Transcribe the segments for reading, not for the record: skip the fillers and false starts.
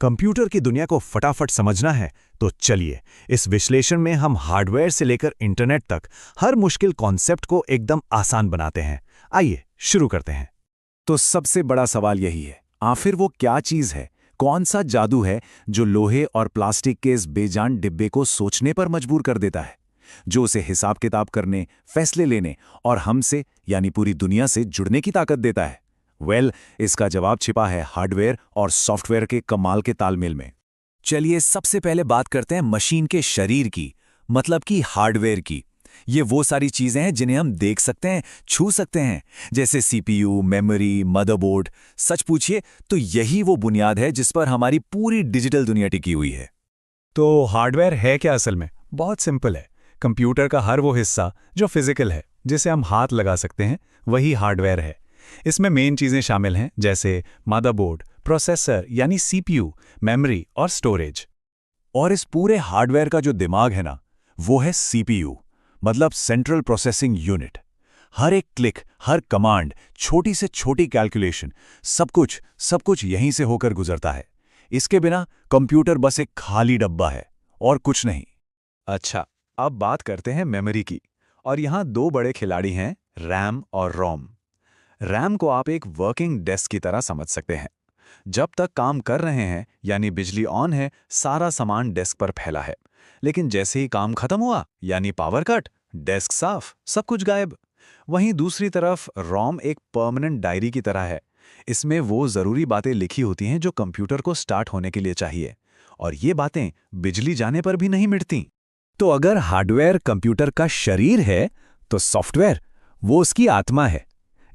Computer की दुनिया को फटाफट समझना है तो चलिए इस विश्लेषण में हम हार्डवेयर से लेकर इंटरनेट तक हर मुश्किल कॉन्सेप्ट को एकदम आसान बनाते हैं। आइए शुरू करते हैं। तो सबसे बड़ा सवाल यही है, आखिर वो क्या चीज़ है, कौन सा जादू है जो लोहे और प्लास्टिक के इस बेजान डिब्बे को सोचने पर मजबूर कर देता है, जो उसे हिसाब किताब करने, फैसले लेने और हमसे यानी पूरी दुनिया से जुड़ने की ताकत देता है। इसका जवाब छिपा है हार्डवेयर और सॉफ्टवेयर के कमाल के तालमेल में। चलिए सबसे पहले बात करते हैं मशीन के शरीर की, मतलब कि हार्डवेयर की। ये वो सारी चीजें हैं जिन्हें हम देख सकते हैं, छू सकते हैं, जैसे सीपीयू, मेमोरी, मदरबोर्ड। सच पूछिए तो यही वो बुनियाद है जिस पर हमारी पूरी डिजिटल दुनिया टिकी हुई है। तो हार्डवेयर है क्या असल में? बहुत सिंपल है। कंप्यूटर का हर वो हिस्सा जो फिजिकल है, जिसे हम हाथ लगा सकते हैं, वही हार्डवेयर है। इसमें मेन चीजें शामिल हैं जैसे मदरबोर्ड, प्रोसेसर यानी सीपीयू, मेमोरी और स्टोरेज। और इस पूरे हार्डवेयर का जो दिमाग है ना, वो है सीपीयू, मतलब सेंट्रल प्रोसेसिंग यूनिट। हर एक क्लिक, हर कमांड, छोटी से छोटी कैलकुलेशन, सब कुछ यहीं से होकर गुजरता है। इसके बिना कंप्यूटर बस एक खाली डब्बा है और कुछ नहीं। अच्छा, अब बात करते हैं मेमोरी की। और यहां दो बड़े खिलाड़ी हैं, रैम और रोम। रैम को आप एक वर्किंग डेस्क की तरह समझ सकते हैं। जब तक काम कर रहे हैं यानी बिजली ऑन है, सारा सामान डेस्क पर फैला है। लेकिन जैसे ही काम खत्म हुआ यानी पावर कट, डेस्क साफ, सब कुछ गायब। वहीं दूसरी तरफ रोम एक परमानेंट डायरी की तरह है। इसमें वो जरूरी बातें लिखी होती हैं जो कंप्यूटर को स्टार्ट होने के लिए चाहिए, और ये बातें बिजली जाने पर भी नहीं मिटती। तो अगर हार्डवेयर कंप्यूटर का शरीर है, तो सॉफ्टवेयर वो उसकी आत्मा है।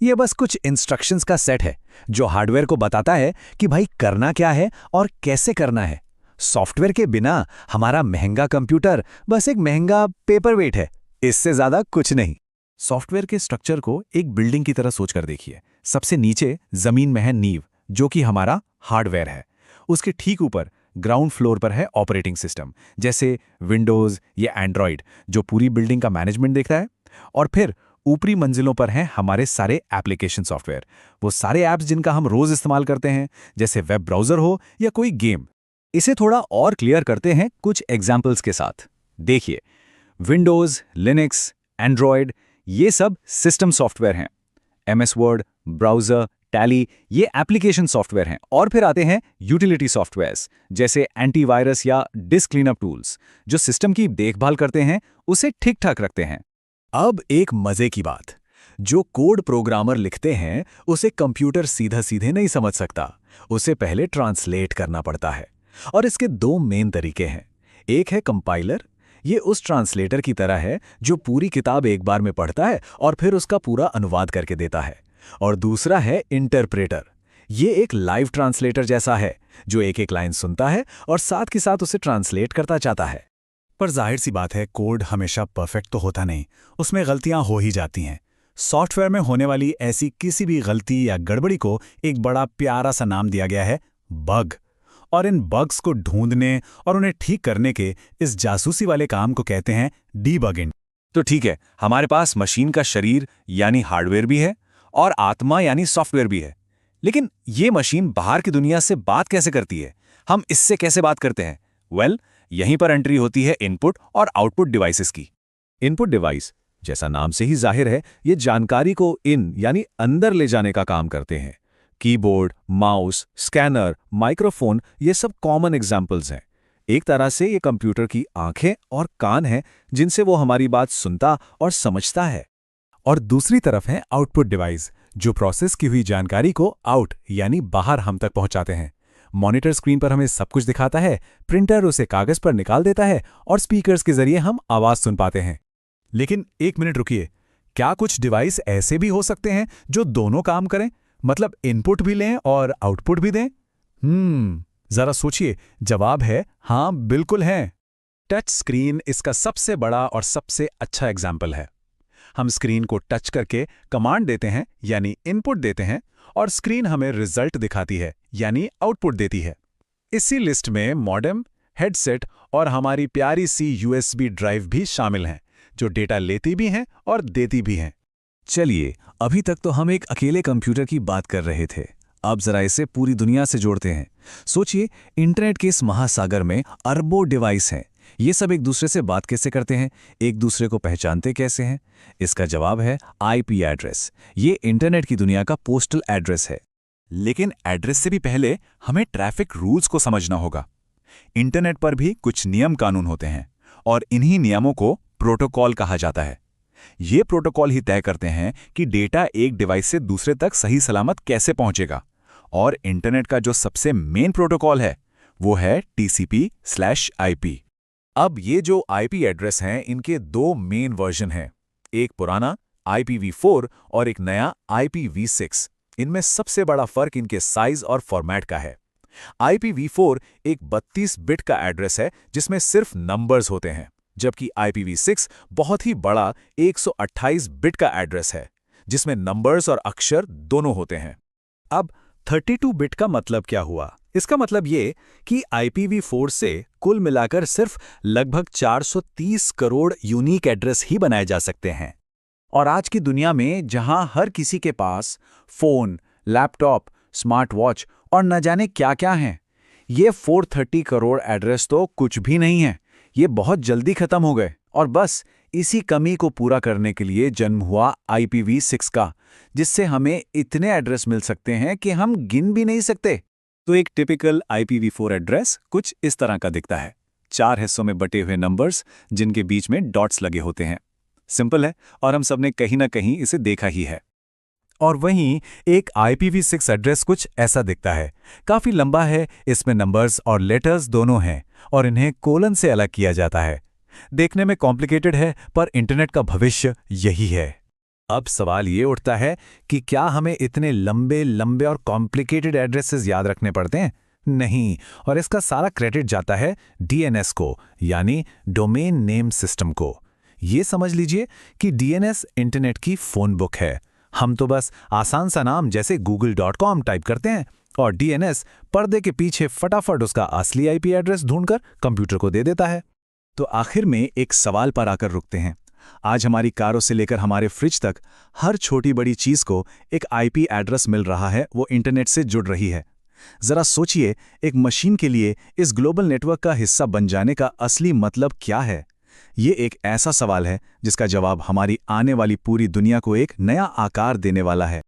ये बस कुछ इंस्ट्रक्शंस का सेट है जो हार्डवेयर को बताता है कि भाई करना क्या है और कैसे करना है। सॉफ्टवेयर के बिना हमारा महंगा कंप्यूटर बस एक महंगा पेपरवेट है, इससे ज्यादा कुछ नहीं। सॉफ्टवेयर के स्ट्रक्चर को एक बिल्डिंग की तरह सोचकर देखिए। सबसे नीचे जमीन में है नींव, जो कि हमारा हार्डवेयर है। उसके ठीक ऊपर ग्राउंड फ्लोर पर है ऑपरेटिंग सिस्टम, जैसे विंडोज या एंड्रॉयड, जो पूरी बिल्डिंग का मैनेजमेंट देखता है। और फिर ऊपरी मंजिलों पर हैं हमारे सारे एप्लीकेशन सॉफ्टवेयर, वो सारे ऐप्स जिनका हम रोज इस्तेमाल करते हैं, जैसे वेब ब्राउजर हो या कोई गेम। इसे थोड़ा और क्लियर करते हैं कुछ एग्जाम्पल्स के साथ। देखिए, विंडोज, लिनक्स, एंड्रॉयड, ये सब सिस्टम सॉफ्टवेयर हैं। एमएस वर्ड, ब्राउजर, टैली, ये एप्लीकेशन सॉफ्टवेयर हैं। और फिर आते हैं यूटिलिटी सॉफ्टवेयर्स, जैसे एंटीवायरस या डिस्क क्लीनअप टूल्स, जो सिस्टम की देखभाल करते हैं, उसे ठीक ठाक रखते हैं। अब एक मजे की बात, जो कोड प्रोग्रामर लिखते हैं उसे कंप्यूटर सीधा सीधे नहीं समझ सकता, उसे पहले ट्रांसलेट करना पड़ता है। और इसके दो मेन तरीके हैं। एक है कंपाइलर, ये उस ट्रांसलेटर की तरह है जो पूरी किताब एक बार में पढ़ता है और फिर उसका पूरा अनुवाद करके देता है। और दूसरा है इंटरप्रेटर, ये एक लाइव ट्रांसलेटर जैसा है, जो एक एक लाइन सुनता है और साथ के साथ उसे ट्रांसलेट करता जाता है। पर जाहिर सी बात है, कोड हमेशा परफेक्ट तो होता नहीं, उसमें गलतियां हो ही जाती हैं। सॉफ्टवेयर में होने वाली ऐसी किसी भी गलती या गड़बड़ी को एक बड़ा प्यारा सा नाम दिया गया है, बग। और इन बग्स को ढूंढने और उन्हें ठीक करने के इस जासूसी वाले काम को कहते हैं डीबगिंग। तो ठीक है, हमारे पास मशीन का शरीर यानी हार्डवेयर भी है और आत्मा यानी सॉफ्टवेयर भी है। लेकिन ये मशीन बाहर की दुनिया से बात कैसे करती है? हम इससे कैसे बात करते हैं? यहीं पर एंट्री होती है इनपुट और आउटपुट डिवाइसेस की। इनपुट डिवाइस, जैसा नाम से ही जाहिर है, ये जानकारी को इन यानी अंदर ले जाने का काम करते हैं। कीबोर्ड, माउस, स्कैनर, माइक्रोफोन, ये सब कॉमन एग्जाम्पल्स हैं। एक तरह से ये कंप्यूटर की आंखें और कान हैं जिनसे वो हमारी बात सुनता और समझता है। और दूसरी तरफ है आउटपुट डिवाइस, जो प्रोसेस की हुई जानकारी को आउट यानी बाहर हम तक पहुंचाते हैं। मॉनिटर स्क्रीन पर हमें सब कुछ दिखाता है, प्रिंटर उसे कागज पर निकाल देता है और स्पीकर्स के जरिए हम आवाज सुन पाते हैं। लेकिन एक मिनट रुकिए, क्या कुछ डिवाइस ऐसे भी हो सकते हैं जो दोनों काम करें, मतलब इनपुट भी लें और आउटपुट भी दें? जरा सोचिए। जवाब है हाँ, बिल्कुल है। टच स्क्रीन इसका सबसे बड़ा और सबसे अच्छा एग्जाम्पल है। हम स्क्रीन को टच करके कमांड देते हैं यानी इनपुट देते हैं, और स्क्रीन हमें रिजल्ट दिखाती है यानी आउटपुट देती है। इसी लिस्ट में मॉडेम, हेडसेट और हमारी प्यारी सी यूएसबी ड्राइव भी शामिल हैं, जो डेटा लेती भी हैं और देती भी हैं। चलिए, अभी तक तो हम एक अकेले कंप्यूटर की बात कर रहे थे। अब जरा इसे पूरी दुनिया से जोड़ते हैं। सोचिए, इंटरनेट के इस महासागर में अरबों डिवाइस हैं। ये सब एक दूसरे से बात कैसे करते हैं, एक दूसरे को पहचानते कैसे हैं? इसका जवाब है आईपी एड्रेस। ये इंटरनेट की दुनिया का पोस्टल एड्रेस है। लेकिन एड्रेस से भी पहले हमें ट्रैफिक रूल्स को समझना होगा। इंटरनेट पर भी कुछ नियम कानून होते हैं और इन्हीं नियमों को प्रोटोकॉल कहा जाता है। ये प्रोटोकॉल ही तय करते हैं कि डेटा एक डिवाइस से दूसरे तक सही सलामत कैसे पहुंचेगा। और इंटरनेट का जो सबसे मेन प्रोटोकॉल है वो है TCP/IP। अब ये जो आईपी एड्रेस हैं, इनके दो मेन वर्जन हैं, एक पुराना IPv4 और एक नया IPv6। इनमें सबसे बड़ा फर्क इनके साइज और फॉर्मेट का है। IPv4 एक 32 बिट का एड्रेस है जिसमें सिर्फ नंबर्स होते हैं, जबकि IPv6 बहुत ही बड़ा 128 बिट का एड्रेस है जिसमें नंबर्स और अक्षर दोनों होते हैं। अब 32 बिट का मतलब क्या हुआ? इसका मतलब ये कि IPv4 से कुल मिलाकर सिर्फ लगभग 430 करोड़ यूनिक एड्रेस ही बनाए जा सकते हैं। और आज की दुनिया में जहां हर किसी के पास फोन, लैपटॉप, स्मार्ट वॉच और न जाने क्या-क्या हैं, ये 430 करोड़ एड्रेस तो कुछ भी नहीं है। ये बहुत जल्दी खत्म हो गए और बस इसी कमी को पूरा करने के लिए जन्म हुआ IPv6 का, जिससे हमें इतने एड्रेस मिल सकते हैं कि हम गिन भी नहीं सकते। तो एक टिपिकल IPv4 एड्रेस कुछ इस तरह का दिखता है। 4 हिस्सों में बटे हुए नंबर्स जिनके बीच में डॉट्स लगे होते हैं। सिंपल है और हम सबने कहीं ना कहीं इसे देखा ही है। और वहीं एक IPv6 एड्रेस कुछ ऐसा दिखता है। काफी लंबा है, इसमें नंबर्स और लेटर्स दोनों हैं और इन्हें कोलन से अलग किया जाता है। देखने में कॉम्प्लिकेटेड है, पर इंटरनेट का भविष्य यही है। अब सवाल ये उठता है कि क्या हमें इतने लंबे लंबे और कॉम्प्लिकेटेड एड्रेसेस याद रखने पड़ते हैं? नहीं, और इसका सारा क्रेडिट जाता है DNS को, यानी डोमेन नेम सिस्टम को। ये समझ लीजिए कि DNS इंटरनेट की फोन बुक है। हम तो बस आसान सा नाम जैसे google.com टाइप करते हैं और DNS पर्दे के पीछे फटाफट उसका असली IP एड्रेस ढूंढकर कंप्यूटर को दे देता है। तो आखिर में एक सवाल पर आकर रुकते हैं। आज हमारी कारों से लेकर हमारे फ्रिज तक हर छोटी बड़ी चीज को एक IP एड्रेस मिल रहा है, वो इंटरनेट से जुड़ रही है। जरा सोचिए, एक मशीन के लिए इस ग्लोबल नेटवर्क का हिस्सा बन जाने का असली मतलब क्या है? ये एक ऐसा सवाल है जिसका जवाब हमारी आने वाली पूरी दुनिया को एक नया आकार देने वाला है।